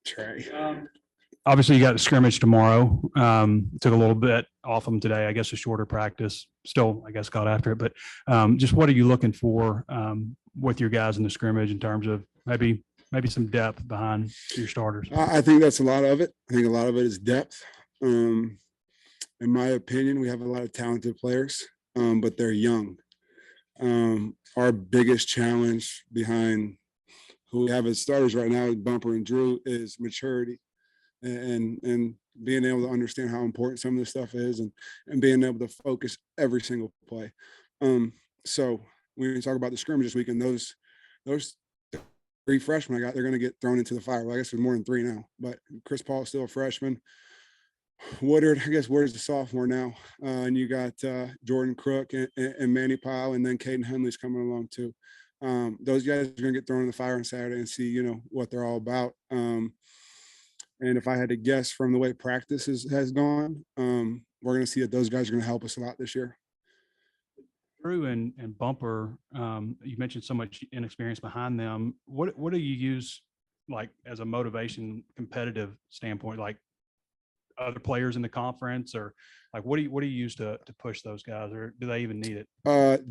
Trey. Obviously, you got the scrimmage tomorrow. Took a little bit off them today. I guess a shorter practice. Still, I guess, got after it. But just what are you looking for with your guys in the scrimmage in terms of maybe some depth behind your starters? I think that's a lot of it. I think a lot of it is depth. In my opinion, we have a lot of talented players, but they're young. Our biggest challenge behind who we have as starters right now, Bumper and Drew, is maturity and being able to understand how important some of this stuff is and being able to focus every single play. So when we talk about the scrimmage this weekend, those 3 freshmen I got, they're going to get thrown into the fire. Well, I guess there's more than 3 now, but Chris Paul is still a freshman. Woodard, I guess Woodard's a sophomore now. And you got Jordan Crook and Manny Powell, and then Caden Henley's coming along too. Those guys are going to get thrown in the fire on Saturday and see, what they're all about. And if I had to guess from the way practice has gone, we're going to see that those guys are going to help us a lot this year. Drew and Bumper, you mentioned so much inexperience behind them. What do you use like as a motivation, competitive standpoint, like other players in the conference, or like what do you use to push those guys, or do they even need it?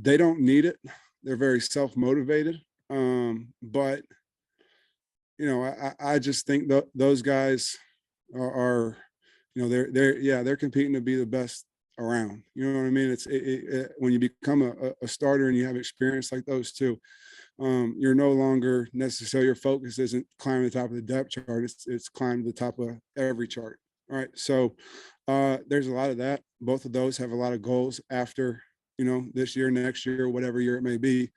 They don't need it. They're very self-motivated. But I just think those guys are they're competing to be the best around. You know what I mean? It's when you become a starter and you have experience like those two, you're no longer necessarily, your focus isn't climbing the top of the depth chart. It's climbing the top of every chart. All right. So there's a lot of that. Both of those have a lot of goals after, this year, next year, whatever year it may be.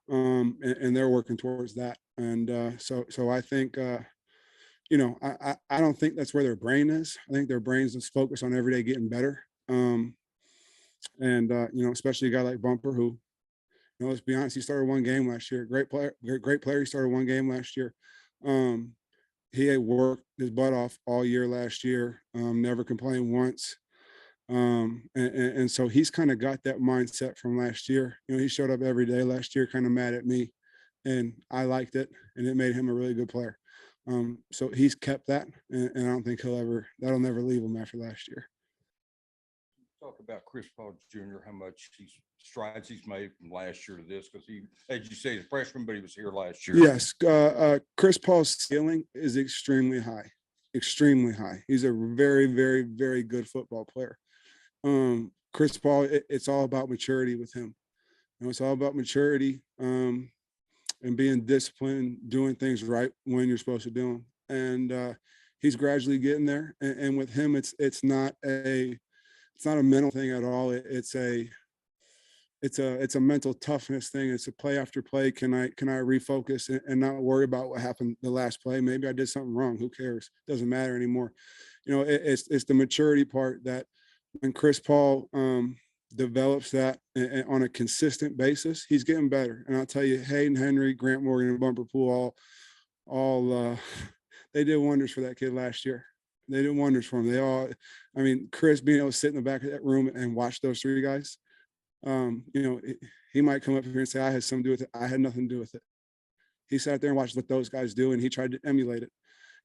And they're working towards that. And so I think, I don't think that's where their brain is. I think their brain's just focused on every day getting better. Especially a guy like Bumper who, let's be honest, he started 1 game last year. Great player. He started 1 game last year. He had worked his butt off all year last year, never complained once. And so he's kind of got that mindset from last year. He showed up every day last year, kind of mad at me, and I liked it, and it made him a really good player. So he's kept that, and I don't think that'll never leave him after last year. Talk about Chris Paul Jr., how much strides he's made from last year to this, because he, as you say, he's a freshman, but he was here last year. Yes, Chris Paul's ceiling is extremely high. He's a very, very, very good football player. Chris Paul, it's all about maturity with him. It's all about maturity and being disciplined, doing things right when you're supposed to do them. And he's gradually getting there. And with him, it's not a mental thing at all. It's a mental toughness thing. It's a play after play. Can I refocus and not worry about what happened the last play? Maybe I did something wrong. Who cares? Doesn't matter anymore. It's the maturity part that when Chris Paul develops that on a consistent basis, he's getting better. And I'll tell you, Caden Henley, Grant Morgan, and Bumper Pool all they did wonders for that kid last year. They did wonders for him. Chris being able to sit in the back of that room and watch those 3 guys, he might come up here and say, I had something to do with it. I had nothing to do with it. He sat there and watched what those guys do, and he tried to emulate it.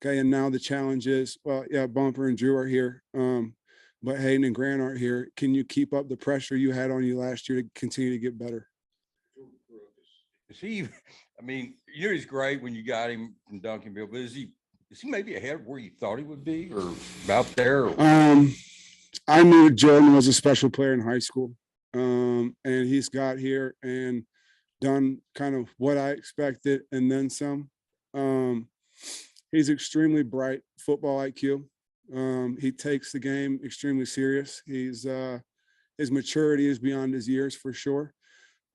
Okay, and now the challenge is, Bumper and Drew are here, but Hayden and Grant aren't here. Can you keep up the pressure you had on you last year to continue to get better? Is he? He's great when you got him from Duncanville, but is he maybe ahead of where you thought he would be, or about there? I knew Jordan was a special player in high school. And he's got here and done kind of what I expected and then some. He's extremely bright, football IQ. He takes the game extremely serious. His maturity is beyond his years for sure.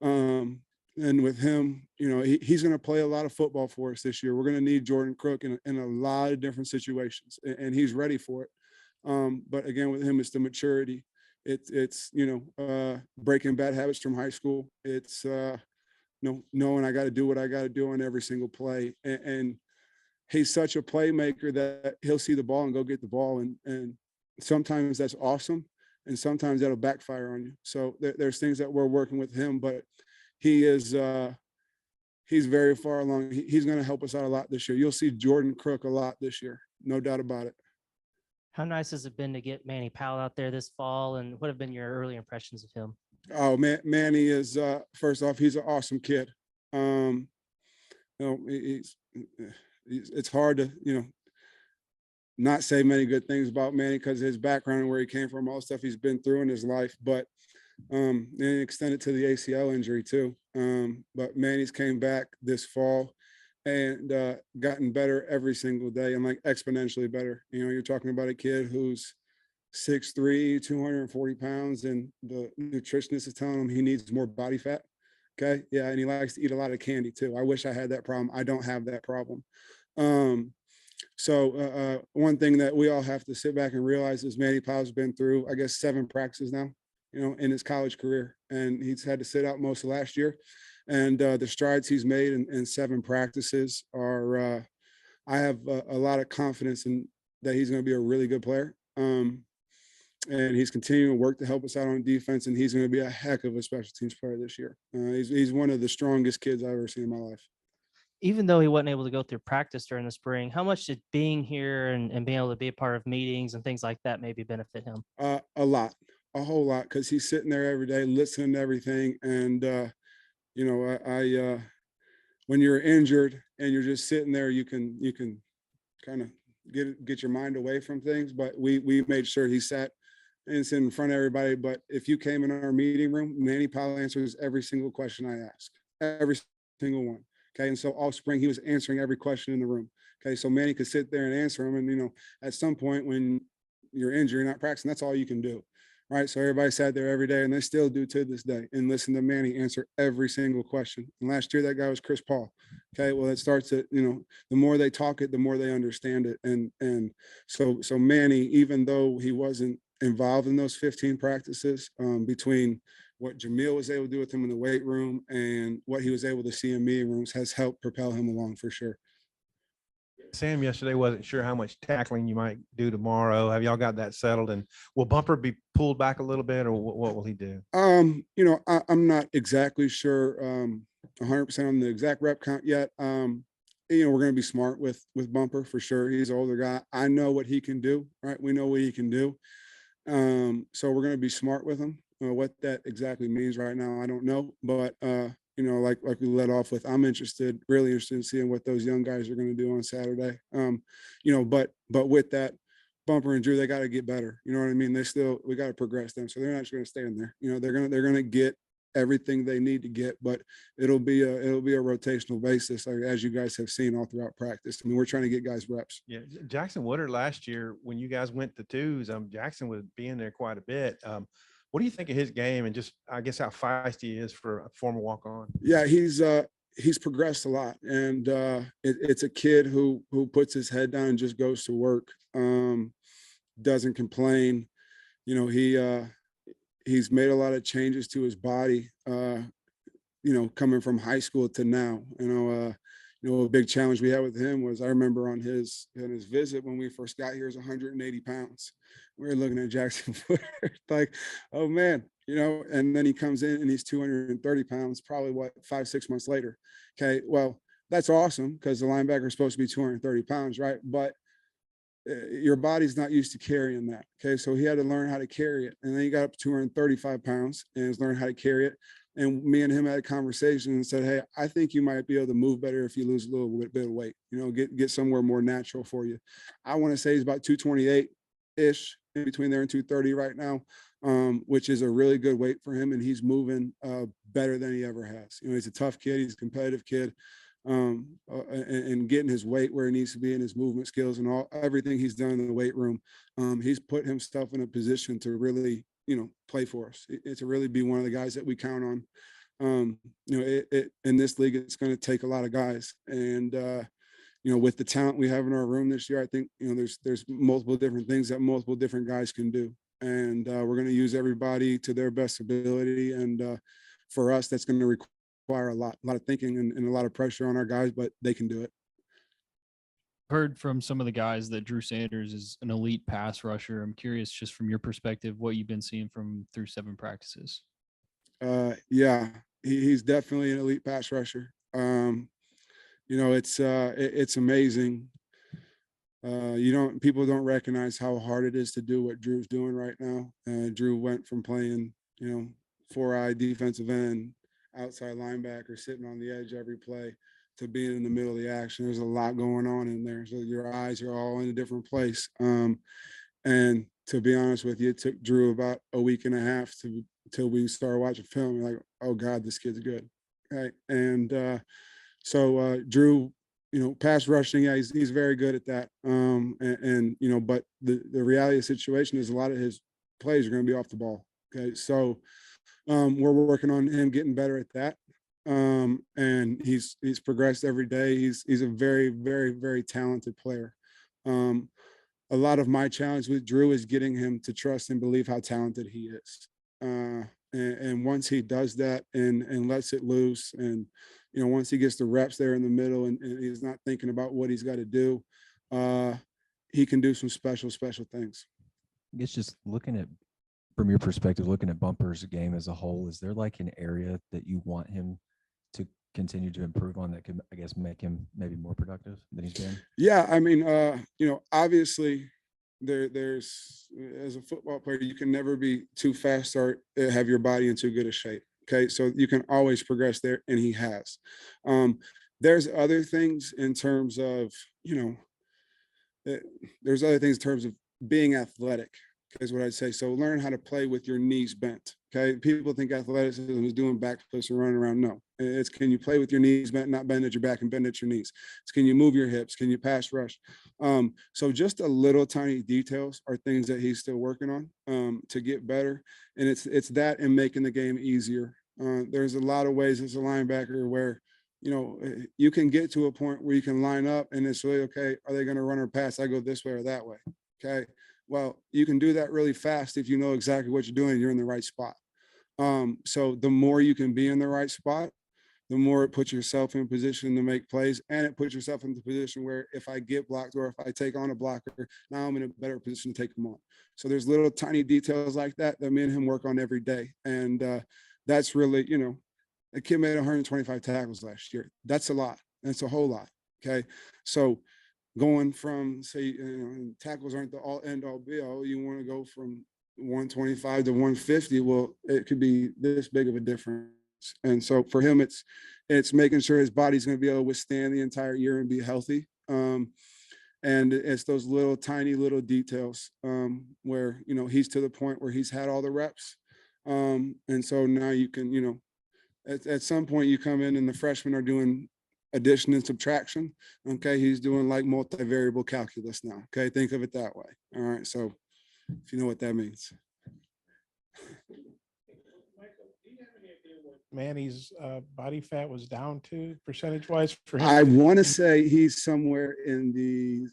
And with him, he's going to play a lot of football for us this year. We're going to need Jordan Crook in a lot of different situations, and he's ready for it. But again, with him, it's the maturity. It's breaking bad habits from high school. It's knowing I got to do what I got to do on every single play. And he's such a playmaker that he'll see the ball and go get the ball. And sometimes that's awesome, and sometimes that'll backfire on you. So there's things that we're working with him, but he is He's very far along. He's going to help us out a lot this year. You'll see Jordan Crook a lot this year. No doubt about it. How nice has it been to get Manny Powell out there this fall, and what have been your early impressions of him? Oh man, Manny is first off, he's an awesome kid. It's hard to not say many good things about Manny because his background and where he came from, all the stuff he's been through in his life, but and extended to the ACL injury too. But Manny's came back this fall and gotten better every single day, and like exponentially better. You're talking about a kid who's 6'3", 240 pounds, and the nutritionist is telling him he needs more body fat. Okay. Yeah. And he likes to eat a lot of candy too. I wish I had that problem. I don't have that problem. So one thing that we all have to sit back and realize is Manny Powell's been through, I guess, 7 practices now, in his college career. And he's had to sit out most of last year. And the strides he's made in 7 practices are, I have a lot of confidence in that he's going to be a really good player. And he's continuing to work to help us out on defense, and he's going to be a heck of a special teams player this year. He's one of the strongest kids I've ever seen in my life. Even though he wasn't able to go through practice during the spring, how much did being here and being able to be a part of meetings and things like that maybe benefit him? A lot, a whole lot, because he's sitting there every day listening to everything. And, when you're injured and you're just sitting there, you can kind of get your mind away from things. But we made sure he sat and sit in front of everybody. But if you came in our meeting room, Manny Powell answers every single question I ask, every single one. Okay. And so all spring he was answering every question in the room. Okay. So Manny could sit there and answer them. And, at some point when you're injured, you're not practicing, that's all you can do. Right. So everybody sat there every day, and they still do to this day, and listen to Manny answer every single question. And last year that guy was Chris Paul. Okay. Well, it starts at, the more they talk it, the more they understand it. And so Manny, even though he wasn't involved in those 15 practices, between what Jamil was able to do with him in the weight room and what he was able to see in meeting rooms, has helped propel him along for sure. Sam yesterday wasn't sure how much tackling you might do tomorrow. Have y'all got that settled? And will Bumper be pulled back a little bit, or what will he do? I'm not exactly sure 100% on the exact rep count yet. We're going to be smart with Bumper for sure. He's an older guy. I know what he can do, right? We know what he can do. So we're going to be smart with him. What that exactly means right now, I don't know. But, like we led off with, I'm really interested in seeing what those young guys are going to do on Saturday. But with that, Bumper and Drew, they got to get better. You know what I mean? We got to progress them. So they're not just going to stay in there. They're going to get everything they need to get, but it'll be a rotational basis, like, as you guys have seen all throughout practice. I mean, we're trying to get guys reps. Yeah. Jackson Woodard last year, when you guys went to 2s, Jackson was being there quite a bit. What do you think of his game, and just, I guess, how feisty he is for a former walk-on? Yeah, he's progressed a lot, and it's a kid who puts his head down and just goes to work. Doesn't complain. He's made a lot of changes to his body, coming from high school to now. A big challenge we had with him was, I remember on his visit when we first got here, is 180 pounds. We were looking at Jackson like, oh man, and then he comes in and he's 230 pounds, probably 5-6 months later. Okay. Well, that's awesome, because the linebacker is supposed to be 230 pounds, right? But your body's not used to carrying that. Okay. So he had to learn how to carry it. And then he got up to 235 pounds and has learned how to carry it. And me and him had a conversation and said, hey, I think you might be able to move better if you lose a little bit of weight, get somewhere more natural for you. I want to say he's about 228-ish, in between there and 230 right now, which is a really good weight for him. And he's moving better than he ever has. He's a tough kid. He's a competitive kid. And getting his weight where he needs to be, and his movement skills and everything he's done in the weight room, he's put himself in a position to really, play for us. To really be one of the guys that we count on. In this league, it's going to take a lot of guys, and with the talent we have in our room this year, I think there's multiple different things that multiple different guys can do, and we're going to use everybody to their best ability. And for us, that's going to require a lot of thinking and a lot of pressure on our guys, but they can do it. Heard from some of the guys that Drew Sanders is an elite pass rusher. I'm curious, just from your perspective, what you've been seeing through 7 practices. Yeah, he's definitely an elite pass rusher. You know, it's amazing. People don't recognize how hard it is to do what Drew's doing right now. Drew went from playing, 4-eye defensive end, outside linebacker, sitting on the edge every play, to being in the middle of the action. There's a lot going on in there. So your eyes are all in a different place. And to be honest with you, it took Drew about a week and a half till we started watching film. You're like, oh God, this kid's good. Right. And so Drew, pass rushing, yeah, he's very good at that. But the reality of the situation is a lot of his plays are going to be off the ball. Okay. So we're working on him getting better at that. And he's progressed every day. He's a very, very, very talented player. A lot of my challenge with Drew is getting him to trust and believe how talented he is. And once he does that and lets it loose, and once he gets the reps there in the middle and he's not thinking about what he's got to do, he can do some special things. I guess just looking at, from your perspective, looking at Bumper's game as a whole, is there like an area that you want him to continue to improve on that could, I guess, make him maybe more productive than he's been? Yeah, I mean, obviously there's, as a football player, you can never be too fast or have your body in too good a shape. Okay, so you can always progress there, and he has. There's other things in terms of, there's other things in terms of being athletic, is what I'd say. So learn how to play with your knees bent. Okay, people think athleticism is doing backflips and running around. No, it's can you play with your knees bent, not bend at your back and bend at your knees. It's can you move your hips? Can you pass rush? So just a little tiny details are things that he's still working on to get better. And it's that and making the game easier. There's a lot of ways as a linebacker where you can get to a point where you can line up and it's really, okay, are they going to run or pass? I go this way or that way. Okay. Well, you can do that really fast if you know exactly what you're doing, you're in the right spot. So the more you can be in the right spot, the more it puts yourself in position to make plays, and it puts yourself in the position where if I get blocked or if I take on a blocker, now I'm in a better position to take them on. So there's little tiny details like that me and him work on every day. And that's really, a kid made 125 tackles last year. That's a lot. That's a whole lot. Okay. So going from, say, tackles aren't the all end all be all. You want to go from 125 to 150. Well, it could be this big of a difference. And so for him, it's making sure his body's going to be able to withstand the entire year and be healthy. And it's those little tiny little details where, he's to the point where he's had all the reps. And so now you can, at some point you come in and the freshmen are doing addition and subtraction. Okay. He's doing like multivariable calculus now. Okay. Think of it that way. All right. So if you know what that means. Manny's body fat was down to percentage-wise for him? I want to say he's somewhere in the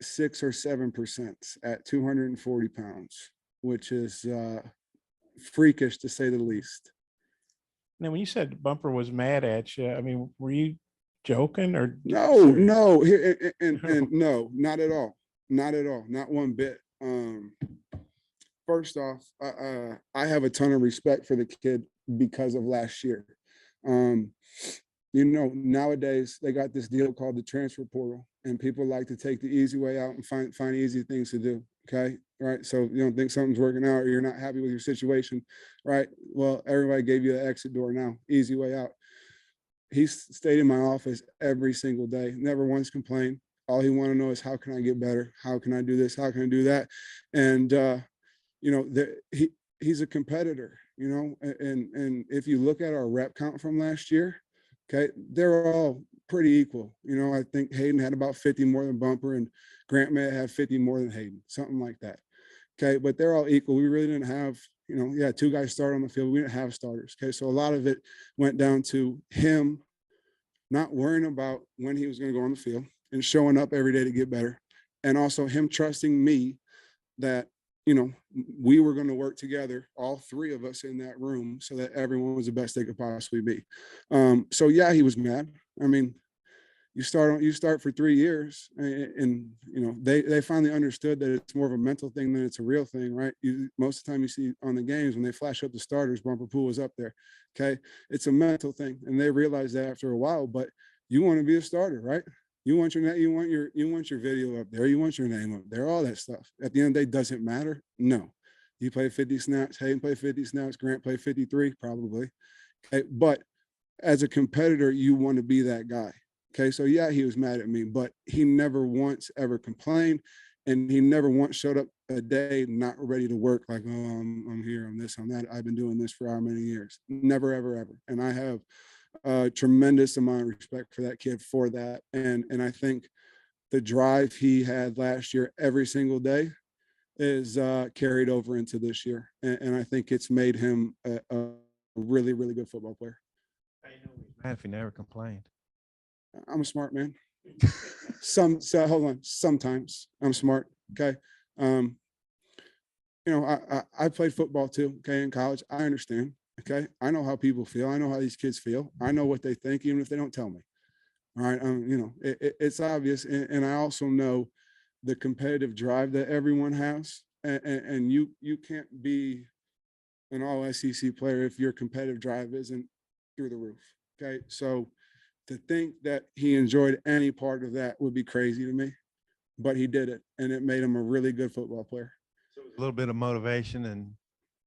6 or 7% at 240 pounds, which is freakish to say the least. Now, when you said Bumper was mad at you, I mean, were you joking or? No, and no, not at all. Not at all. Not one bit. First off, I have a ton of respect for the kid because of last year. Nowadays they got this deal called the transfer portal, and people like to take the easy way out and find easy things to do. Okay. Right. So you don't think something's working out or you're not happy with your situation. Right. Well, everybody gave you an exit door now, easy way out. He's stayed in my office every single day, never once complained. All he wanted to know is how can I get better? How can I do this? How can I do that? And, he's a competitor, and if you look at our rep count from last year, okay, they're all pretty equal. I think Hayden had about 50 more than Bumper, and Grant may have 50 more than Hayden, something like that. Okay, but they're all equal. We really didn't have, two guys start on the field. We didn't have starters. Okay, so a lot of it went down to him not worrying about when he was going to go on the field and showing up every day to get better, and also him trusting me that we were going to work together, all three of us in that room, so that everyone was the best they could possibly be. So yeah, he was mad. I mean, you start for 3 years, and you know, they finally understood that it's more of a mental thing than it's a real thing, right? Most of the time you see on the games when they flash up the starters, Bumper Pool is up there. Okay. It's a mental thing. And they realize that after a while, but you want to be a starter, right? You want your video up there. You want your name up there, all that stuff. At the end of the day, does it matter? No. You play 50 snaps, Hayden played 50 snaps, Grant played 53, probably. Okay. But as a competitor, you want to be that guy. Okay. So yeah, he was mad at me, but he never once ever complained. And he never once showed up a day not ready to work, like, oh, I'm here, I'm this, I'm that. I've been doing this for how many years? Never, ever, ever. And I have a tremendous amount of respect for that kid for that. And I think the drive he had last year every single day is carried over into this year. And I think it's made him a really, really good football player. Mad if he never complained. I'm a smart man. Hold on. Sometimes I'm smart. Okay. You know, I played football too. Okay. In college, I understand. Okay. I know how people feel. I know how these kids feel. I know what they think, even if they don't tell me. All right. You know, it's obvious. And I also know the competitive drive that everyone has. And you can't be an all SEC player if your competitive drive isn't through the roof. Okay. So to think that he enjoyed any part of that would be crazy to me, but he did it, and it made him a really good football player. A little bit of motivation, and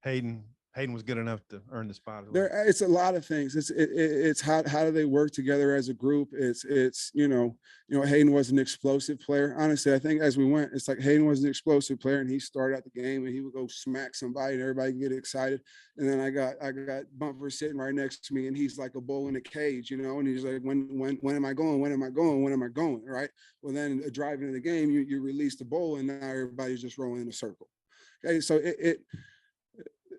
Hayden was good enough to earn the spot. It's a lot of things. It's how do they work together as a group? It's you know, Hayden was an explosive player. Honestly, I think as we went, it's like Hayden was an explosive player, and he started out the game and he would go smack somebody and everybody can get excited. And then I got Bumper sitting right next to me, and he's like a bull in a cage, you know, and he's like, when am I going? When am I going? When am I going? Right. Well, then driving in the game, you release the bull, and now everybody's just rolling in a circle. Okay, so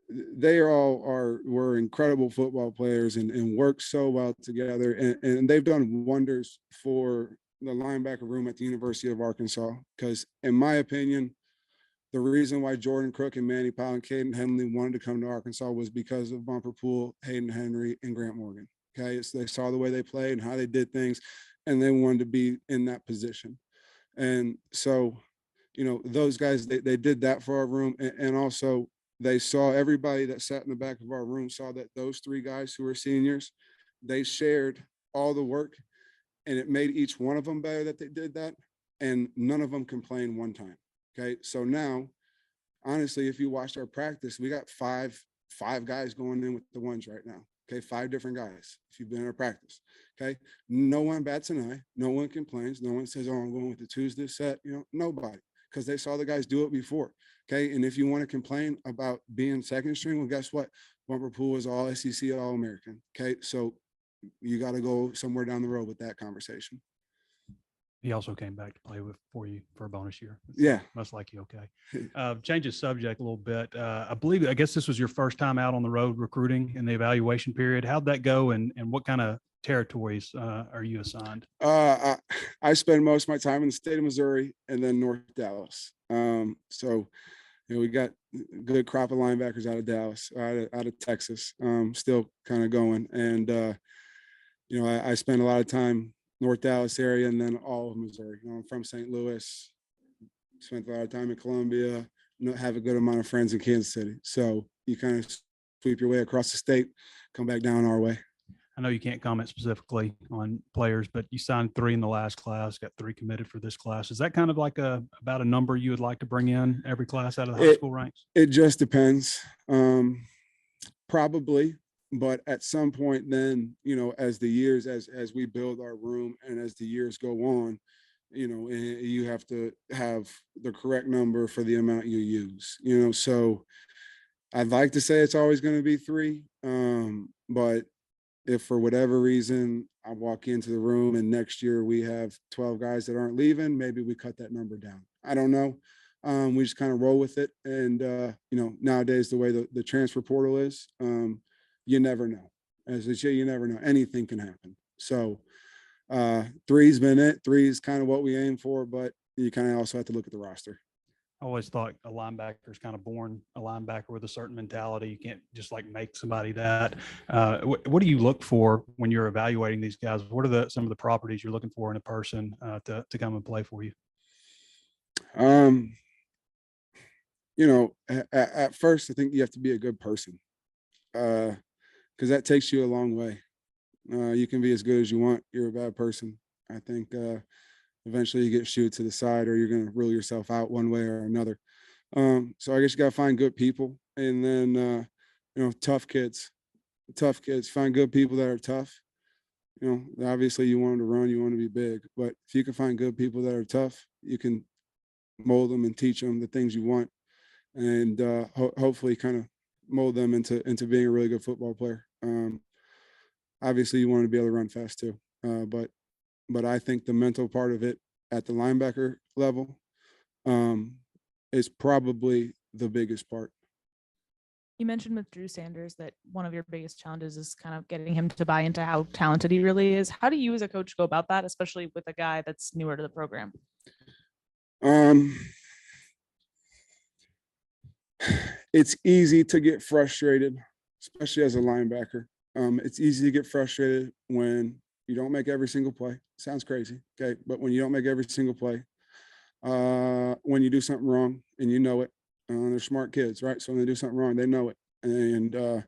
they all were incredible football players and work so well together, and they've done wonders for the linebacker room at the University of Arkansas, because in my opinion, the reason why Jordan Crook and Manny Powell and Caden Henley wanted to come to Arkansas was because of Bumper Pool, Hayden Henry, and Grant Morgan. Okay, so they saw the way they played and how they did things, and they wanted to be in that position. And so, you know, those guys, they did that for our room, and also they saw everybody that sat in the back of our room saw that those three guys who were seniors, they shared all the work, and it made each one of them better that they did that. And none of them complained one time. Okay. So now, honestly, if you watched our practice, we got five guys going in with the ones right now. Okay. 5 different guys. If you've been in our practice. Okay. No one bats an eye. No one complains. No one says, oh, I'm going with the Tuesday set. You know, nobody, because they saw the guys do it before. Okay. And if you want to complain about being second string, well, guess what? Bumper Pool is all SEC, all American. Okay. So you got to go somewhere down the road with that conversation. He also came back to play for you for a bonus year. Yeah. Must like you. Okay. Change the subject a little bit. I guess this was your first time out on the road recruiting in the evaluation period. How'd that go? And what kind of territories are you assigned? I spend most of my time in the state of Missouri and then North Dallas. So, you know, we got a good crop of linebackers out of Dallas, out of Texas, still kind of going. And, you know, I spend a lot of time North Dallas area and then all of Missouri. You know, I'm from St. Louis, spent a lot of time in Columbia, have a good amount of friends in Kansas City. So you kind of sweep your way across the state, come back down our way. I know you can't comment specifically on players, but you signed 3 in the last class, got 3 committed for this class. Is that kind of like about a number you would like to bring in every class out of the high school ranks? It just depends. Probably. But at some point then, you know, as the years, as we build our room and as the years go on, you know, you have to have the correct number for the amount you use, you know. So I'd like to say it's always going to be 3. But if for whatever reason I walk into the room and next year we have 12 guys that aren't leaving, maybe we cut that number down. I don't know. We just kind of roll with it. And, you know, nowadays, the way the transfer portal is, you never know. As I say, you never know. Anything can happen. So 3's been it. 3 is kind of what we aim for, but you kind of also have to look at the roster. I always thought a linebacker is kind of born a linebacker with a certain mentality. You can't just like make somebody that. What do you look for when you're evaluating these guys? What are some of the properties you're looking for in a person to come and play for you? At first, I think you have to be a good person, because that takes you a long way. You can be as good as you want. You're a bad person. I think eventually you get shooed to the side, or you're going to rule yourself out one way or another. So I guess you got to find good people, and then tough kids. Find good people that are tough. Obviously you want them to run, you want to be big, but if you can find good people that are tough, you can mold them and teach them the things you want, and hopefully kind of mold them into being a really good football player. Obviously you want to be able to run fast too, but I think the mental part of it at the linebacker level is probably the biggest part. You mentioned with Drew Sanders that one of your biggest challenges is kind of getting him to buy into how talented he really is. How do you as a coach go about that, especially with a guy that's newer to the program? It's easy to get frustrated, especially as a linebacker. It's easy to get frustrated when you don't make every single play. Sounds crazy, okay? But when you don't make every single play, when you do something wrong and you know it, they're smart kids, right? So when they do something wrong, they know it, and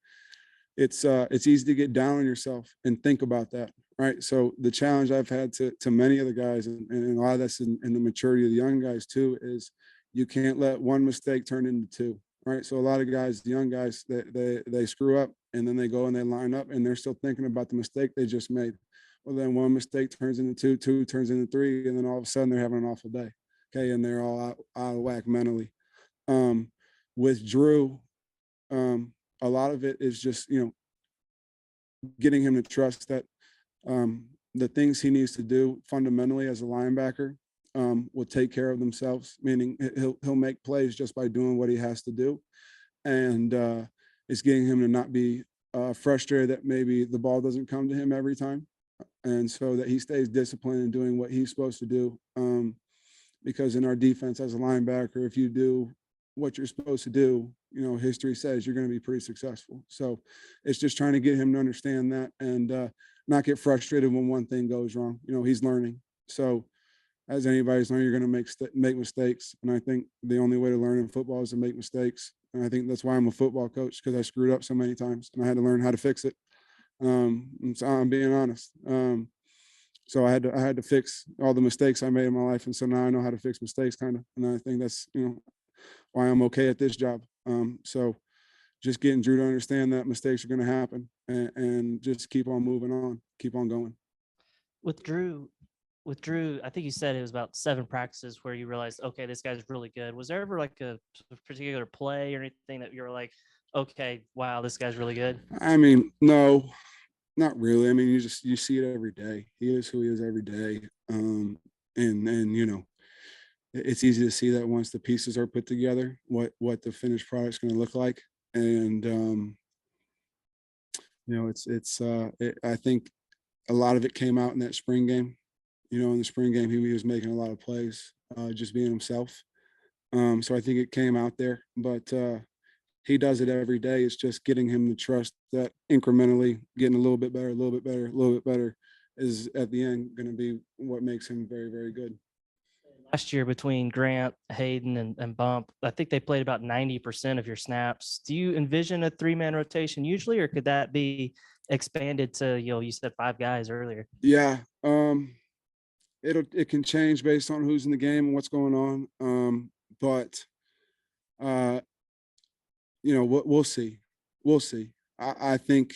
it's easy to get down on yourself and think about that, right? So the challenge I've had to many of the guys, and a lot of that's in the maturity of the young guys too, is you can't let one mistake turn into two, right? So a lot of guys, the young guys, they screw up, and then they go and they line up, and they're still thinking about the mistake they just made. Well, then one mistake turns into two, two turns into three, and then all of a sudden they're having an awful day, okay? And they're all out of whack mentally. With Drew, a lot of it is just, getting him to trust that the things he needs to do fundamentally as a linebacker will take care of themselves, meaning he'll make plays just by doing what he has to do. And it's getting him to not be frustrated that maybe the ball doesn't come to him every time. And so that he stays disciplined in doing what he's supposed to do. Because in our defense as a linebacker, if you do what you're supposed to do, history says you're going to be pretty successful. So it's just trying to get him to understand that and not get frustrated when one thing goes wrong. He's learning. So as anybody's learning, you're going to make mistakes. And I think the only way to learn in football is to make mistakes. And I think that's why I'm a football coach, because I screwed up so many times and I had to learn how to fix it. And so I'm being honest. So I had to fix all the mistakes I made in my life. And so now I know how to fix mistakes kind of. And I think that's, why I'm okay at this job. So just getting Drew to understand that mistakes are going to happen and just keep on moving on, keep on going. With Drew, I think you said it was about 7 practices where you realized, okay, this guy's really good. Was there ever like a particular play or anything that you were like, okay, wow, this guy's really good? I mean, no, not really. I mean, you see it every day. He is who he is every day. And it's easy to see that once the pieces are put together, what the finished product is going to look like. And I think a lot of it came out in that spring game. In the spring game, he was making a lot of plays, just being himself. So I think it came out there, but he does it every day. It's just getting him to trust that incrementally getting a little bit better, a little bit better, a little bit better is at the end going to be what makes him very, very good. Last year between Grant, Hayden, and Bump, I think they played about 90% of your snaps. Do you envision a 3-man rotation usually, or could that be expanded to, you said 5 guys earlier? Yeah. It can change based on who's in the game and what's going on. But we'll see. We'll see. I think,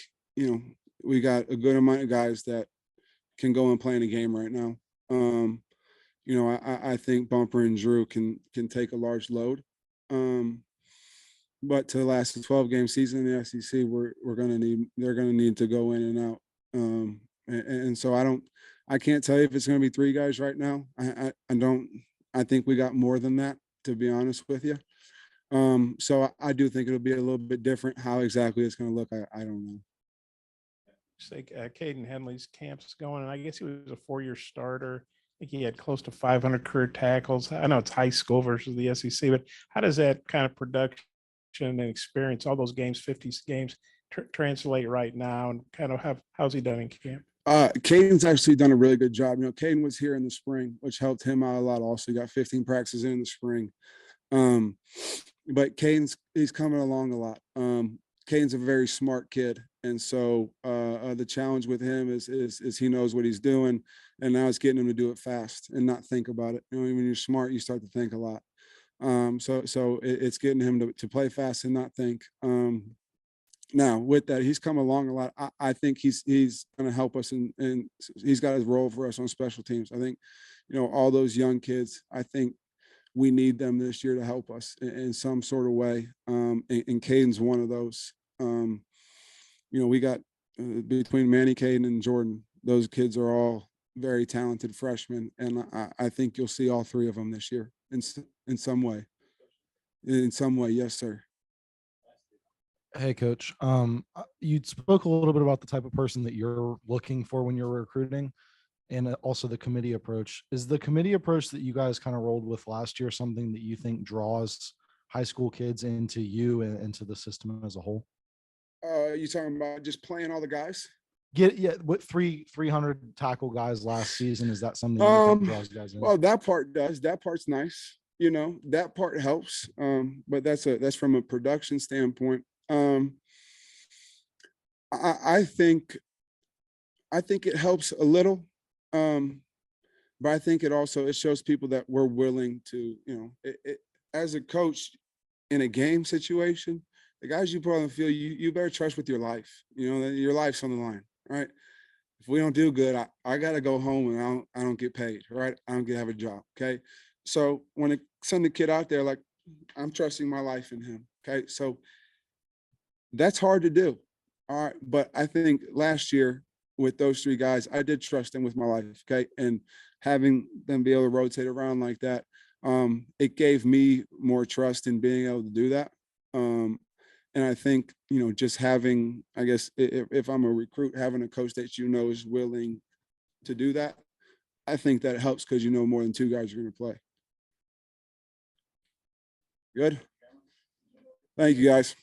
we got a good amount of guys that can go and play in a game right now. I think Bumper and Drew can take a large load. But to last a 12-game season in the SEC, they're gonna need to go in and out. And so I can't tell you if it's gonna be 3 guys right now. I think we got more than that, to be honest with you. So I do think it'll be a little bit different. How exactly it's gonna look, I don't know. Caden Henley's camp's going, and I guess he was a 4-year starter think he had close to 500 career tackles. I know it's high school versus the SEC, but how does that kind of production and experience, all those games, 50 games, translate right now, and kind of how's he done in camp? Caden's actually done a really good job. You know, Caden was here in the spring, which helped him out a lot. Also, he got 15 practices in the spring. But he's coming along a lot. Caden's a very smart kid, and so the challenge with him is he knows what he's doing, and now it's getting him to do it fast and not think about it. You know, when you're smart, you start to think a lot. So it's getting him to play fast and not think. Now with that, he's come along a lot. I think he's going to help us, and he's got his role for us on special teams. I think, you know, all those young kids, I think we need them this year to help us in some sort of way. And Caden's one of those. You know, we got between Manny, Caden, and Jordan, those kids are all very talented freshmen, and I think you'll see all three of them this year in some way. In some way, yes, sir. Hey, Coach. You spoke a little bit about the type of person that you're looking for when you're recruiting, and also the committee approach. Is the committee approach that you guys kind of rolled with last year something that you think draws high school kids into you and into the system as a whole? You talking about just playing all the guys? What 300 tackle guys last season? Is that something you think draws guys in? Well, that part does. That part's nice. You know, that part helps. But that's from a production standpoint. I think it helps a little, but I think it shows people that we're willing to, you know, as a coach in a game situation, the guys you put on the field, you better trust with your life. You know, your life's on the line, right? If we don't do good, I got to go home and I don't get paid, right? I don't get to have a job, okay? So when I send the kid out there, like, I'm trusting my life in him, okay? So that's hard to do. All right. But I think last year with those three guys, I did trust them with my life. Okay. And having them be able to rotate around like that, it gave me more trust in being able to do that. And I think, you know, just having, I guess, if I'm a recruit, having a coach that you know is willing to do that, I think that helps because you know more than two guys are going to play. Good. Thank you, guys.